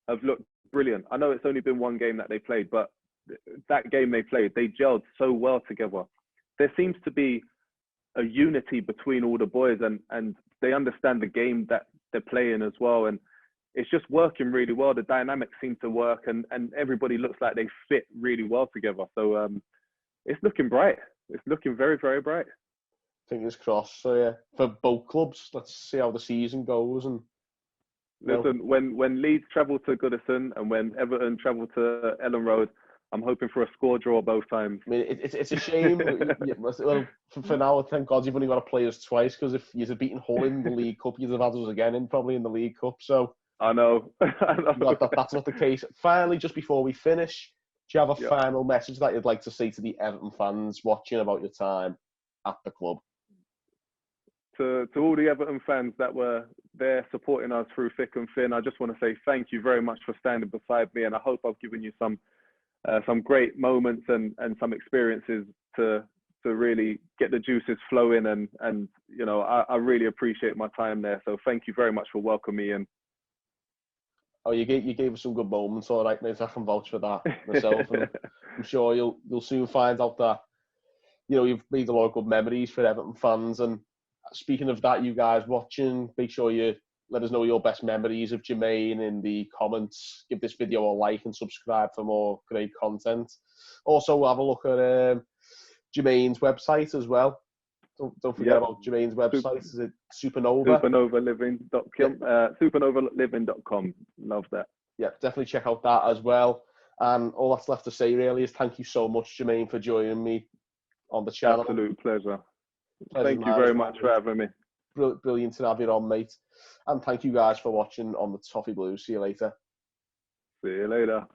[SPEAKER 2] have looked brilliant. I know it's only been one game that they played, but that game they played, they gelled so well together. There seems to be a unity between all the boys, and they understand the game that they're playing as well. And it's just working really well. The dynamics seem to work, and everybody looks like they fit really well together. So it's looking bright. It's looking very, very bright.
[SPEAKER 1] Fingers crossed. So yeah, for both clubs, let's see how the season goes. And
[SPEAKER 2] listen, when Leeds travel to Goodison and when Everton travel to Ellen Road, I'm hoping for a score draw both times.
[SPEAKER 1] I mean, it's a shame. Well, for now, thank God you've only got to play us twice, because if you'd have beaten Hull in the League Cup, you'd have had us again probably in the League Cup. So
[SPEAKER 2] I know.
[SPEAKER 1] That's not the case. Finally, just before we finish, do you have a final message that you'd like to say to the Everton fans watching about your time at the club?
[SPEAKER 2] To all the Everton fans that were there supporting us through thick and thin, I just want to say thank you very much for standing beside me, and I hope I've given you some great moments and some experiences to really get the juices flowing, and you know, I really appreciate my time there. So thank you very much for welcoming me in.
[SPEAKER 1] Oh, you gave us some good moments, all right, mate. I can vouch for that myself, and I'm sure you'll soon find out that, you know, you've made a lot of good memories for Everton fans. And speaking of that, you guys watching, make sure you let us know your best memories of Jermaine in the comments. Give this video a like and subscribe for more great content. Also, have a look at Jermaine's website as well. Don't forget about Jermaine's website. Is it Supernova?
[SPEAKER 2] SupernovaLiving.com. SupernovaLiving.com. Love that.
[SPEAKER 1] Yeah, definitely check out that as well. And all that's left to say really is thank you so much, Jermaine, for joining me on the channel.
[SPEAKER 2] Absolute pleasure. Thank you very much for having me.
[SPEAKER 1] Brilliant to have you on, mate. And thank you guys for watching on the Toffee Blues. See you later.
[SPEAKER 2] See you later.